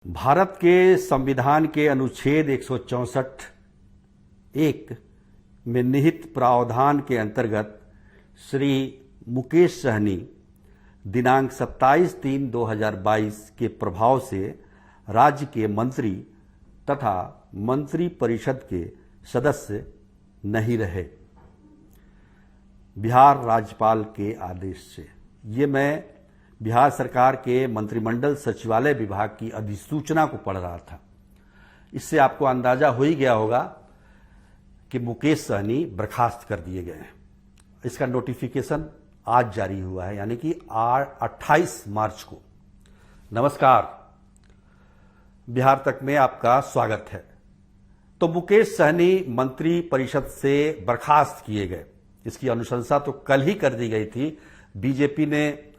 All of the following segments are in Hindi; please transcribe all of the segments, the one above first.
भारत के संविधान के अनुच्छेद 164(1) में निहित प्रावधान के अंतर्गत श्री मुकेश सहनी दिनांक 27/3/2022 के प्रभाव से राज्य के मंत्री तथा मंत्री परिषद के सदस्य नहीं रहे, बिहार राज्यपाल के आदेश से। ये मैं बिहार सरकार के मंत्रिमंडल सचिवालय विभाग की अधिसूचना को पढ़ रहा था। इससे आपको अंदाजा हो ही गया होगा कि मुकेश सहनी बर्खास्त कर दिए गए हैं। इसका नोटिफिकेशन आज जारी हुआ है, यानी कि 28 मार्च को। नमस्कार, बिहार तक में आपका स्वागत है। तो मुकेश सहनी मंत्री परिषद से बर्खास्त किए गए, इसकी अनुशंसा तो कल ही कर दी गई थी। बीजेपी ने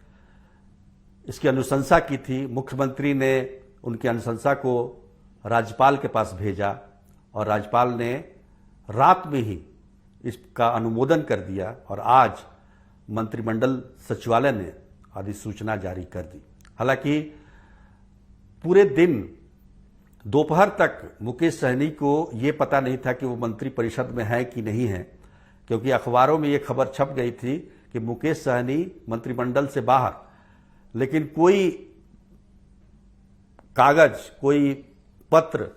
इसकी अनुशंसा की थी, मुख्यमंत्री ने उनकी अनुशंसा को राज्यपाल के पास भेजा और राज्यपाल ने रात में ही इसका अनुमोदन कर दिया और आज मंत्रिमंडल सचिवालय ने अधिसूचना जारी कर दी। हालांकि पूरे दिन दोपहर तक मुकेश सहनी को यह पता नहीं था कि वो मंत्री परिषद में है कि नहीं है, क्योंकि अखबारों में ये खबर छप गई थी कि मुकेश सहनी मंत्रिमंडल से बाहर, लेकिन कोई कागज, कोई पत्र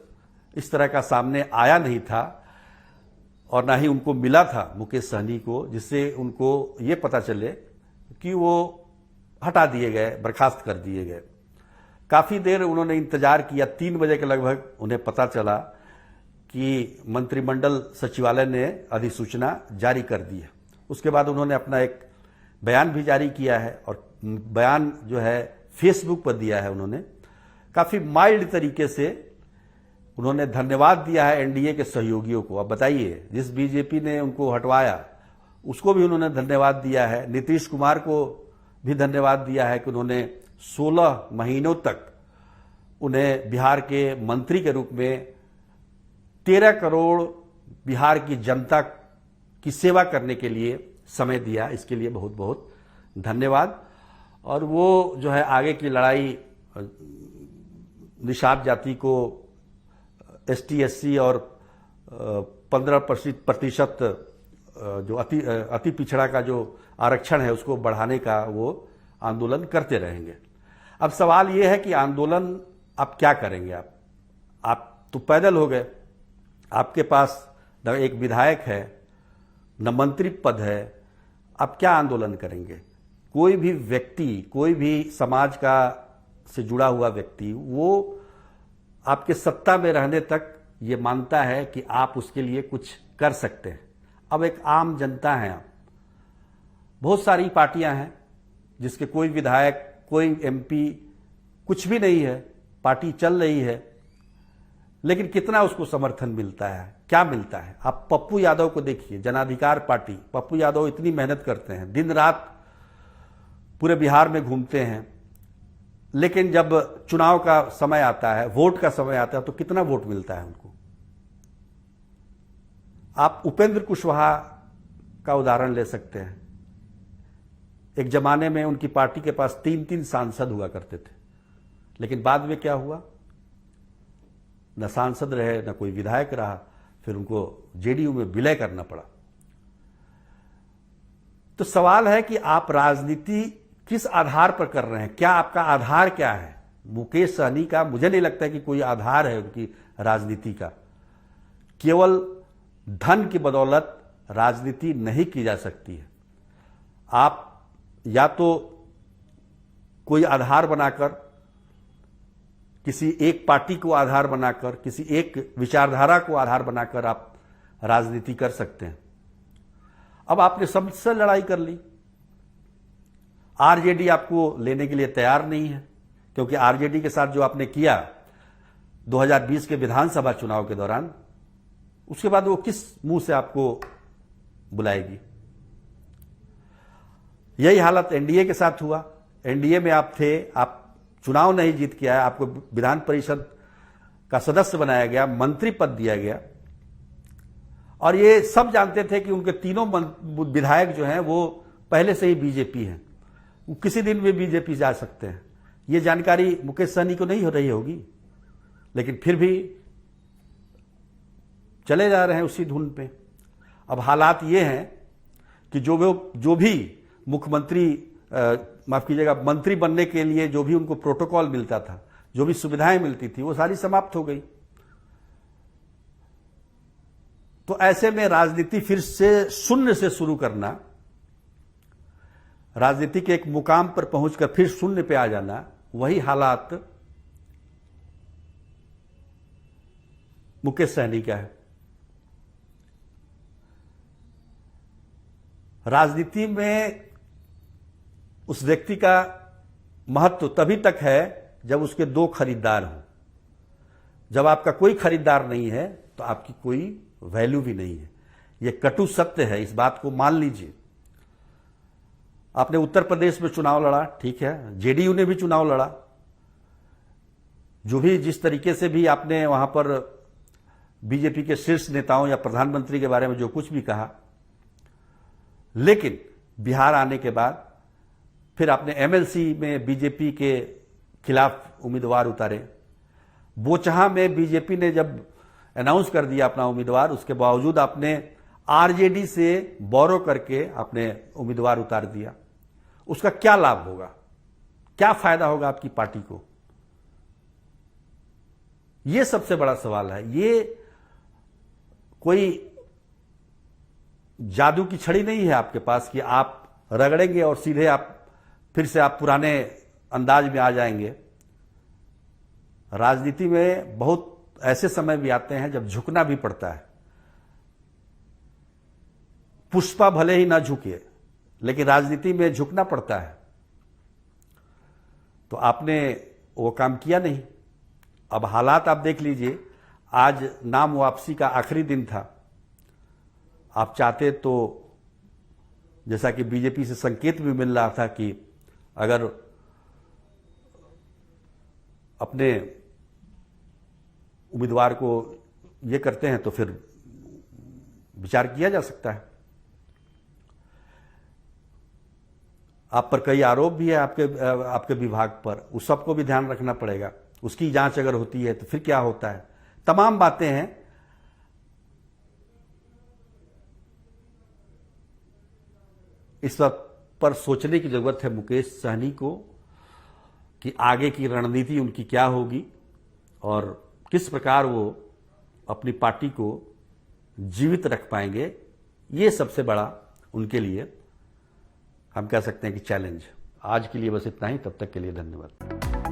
इस तरह का सामने आया नहीं था और ना ही उनको मिला था मुकेश सहनी को, जिससे उनको ये पता चले कि वो हटा दिए गए, बर्खास्त कर दिए गए। काफी देर उन्होंने इंतजार किया। 3 बजे के लगभग उन्हें पता चला कि मंत्रिमंडल सचिवालय ने अधिसूचना जारी कर दी है। उसके बाद उन्होंने अपना एक बयान भी जारी किया है और बयान जो है फेसबुक पर दिया है। उन्होंने काफी माइल्ड तरीके से उन्होंने धन्यवाद दिया है एनडीए के सहयोगियों को। अब बताइए, जिस बीजेपी ने उनको हटवाया उसको भी उन्होंने धन्यवाद दिया है। नीतीश कुमार को भी धन्यवाद दिया है कि उन्होंने 16 महीनों तक उन्हें बिहार के मंत्री के रूप में 13 करोड़ बिहार की जनता की सेवा करने के लिए समय दिया। इसके लिए बहुत बहुत धन्यवाद। और वो जो है आगे की लड़ाई निषाद जाति को एसटी एससी और 15% जो अति पिछड़ा का जो आरक्षण है उसको बढ़ाने का वो आंदोलन करते रहेंगे। अब सवाल ये है कि आंदोलन आप क्या करेंगे? आप तो पैदल हो गए, आपके पास न एक विधायक है न मंत्री पद है, आप क्या आंदोलन करेंगे? कोई भी व्यक्ति, कोई भी समाज का से जुड़ा हुआ व्यक्ति, वो आपके सत्ता में रहने तक ये मानता है कि आप उसके लिए कुछ कर सकते हैं। अब एक आम जनता है, आप बहुत सारी पार्टियां हैं जिसके कोई विधायक, कोई एमपी कुछ भी नहीं है, पार्टी चल रही है, लेकिन कितना उसको समर्थन मिलता है, क्या मिलता है? आप पप्पू यादव को देखिए, जनाधिकार पार्टी। पप्पू यादव इतनी मेहनत करते हैं, दिन रात पूरे बिहार में घूमते हैं, लेकिन जब चुनाव का समय आता है, वोट का समय आता है, तो कितना वोट मिलता है उनको? आप उपेंद्र कुशवाहा का उदाहरण ले सकते हैं। एक जमाने में उनकी पार्टी के पास 3-3 सांसद हुआ करते थे, लेकिन बाद में क्या हुआ? न सांसद रहे, न कोई विधायक रहा, फिर उनको जेडीयू में विलय करना पड़ा। तो सवाल है कि आप राजनीति किस आधार पर कर रहे हैं? क्या आपका आधार क्या है? मुकेश सहनी का मुझे नहीं लगता कि कोई आधार है उनकी राजनीति का। केवल धन की बदौलत राजनीति नहीं की जा सकती है। आप या तो कोई आधार बनाकर, किसी एक पार्टी को आधार बनाकर, किसी एक विचारधारा को आधार बनाकर आप राजनीति कर सकते हैं। अब आपने सबसे लड़ाई कर ली, आरजेडी आपको लेने के लिए तैयार नहीं है, क्योंकि आरजेडी के साथ जो आपने किया 2020 के विधानसभा चुनाव के दौरान, उसके बाद वो किस मुंह से आपको बुलाएगी? यही हालत एनडीए के साथ हुआ। एनडीए में आप थे, आप चुनाव नहीं जीत के आए, आपको विधान परिषद का सदस्य बनाया गया, मंत्री पद दिया गया, और ये सब जानते थे कि उनके तीनों विधायक जो हैं वो पहले से ही बीजेपी हैं, वो किसी दिन भी बीजेपी जा सकते हैं। ये जानकारी मुकेश सहनी को नहीं हो रही होगी। लेकिन फिर भी चले जा रहे हैं उसी धुन पे। अब हालात ये हैं कि जो भी मुख्यमंत्री माफ कीजिएगा मंत्री बनने के लिए जो भी उनको प्रोटोकॉल मिलता था, जो भी सुविधाएं मिलती थी, वो सारी समाप्त हो गई। तो ऐसे में राजनीति फिर से शून्य से शुरू करना, राजनीति के एक मुकाम पर पहुंचकर फिर शून्य पे आ जाना, वही हालात मुकेश सहनी का है। राजनीति में उस व्यक्ति का महत्व तभी तक है जब उसके दो खरीदार हों। जब आपका कोई खरीदार नहीं है तो आपकी कोई वैल्यू भी नहीं है। यह कटु सत्य है, इस बात को मान लीजिए। आपने उत्तर प्रदेश में चुनाव लड़ा, ठीक है, जेडीयू ने भी चुनाव लड़ा, जो भी जिस तरीके से भी आपने वहां पर बीजेपी के शीर्ष नेताओं या प्रधानमंत्री के बारे में जो कुछ भी कहा, लेकिन बिहार आने के बाद फिर आपने एमएलसी में बीजेपी के खिलाफ उम्मीदवार उतारे। बोचहा में बीजेपी ने जब अनाउंस कर दिया अपना उम्मीदवार, उसके बावजूद आपने आरजेडी से बोरो करके आपने उम्मीदवार उतार दिया। उसका क्या लाभ होगा, क्या फायदा होगा आपकी पार्टी को? यह सबसे बड़ा सवाल है। ये कोई जादू की छड़ी नहीं है आपके पास कि आप रगड़ेंगे और सीधे आप फिर से आप पुराने अंदाज में आ जाएंगे। राजनीति में बहुत ऐसे समय भी आते हैं जब झुकना भी पड़ता है। पुष्पा भले ही ना झुके, लेकिन राजनीति में झुकना पड़ता है। तो आपने वो काम किया नहीं। अब हालात आप देख लीजिए, आज नाम वापसी का आखिरी दिन था। आप चाहते तो, जैसा कि बीजेपी से संकेत भी मिल रहा था कि अगर अपने उम्मीदवार को ये करते हैं तो फिर विचार किया जा सकता है। आप पर कई आरोप भी है आपके विभाग पर, उस सबको भी ध्यान रखना पड़ेगा। उसकी जांच अगर होती है तो फिर क्या होता है, तमाम बातें हैं। इस पर सोचने की जरूरत है मुकेश सहनी को कि आगे की रणनीति उनकी क्या होगी और किस प्रकार वो अपनी पार्टी को जीवित रख पाएंगे। ये सबसे बड़ा उनके लिए हम कह सकते हैं कि चैलेंज। आज के लिए बस इतना ही, तब तक के लिए धन्यवाद।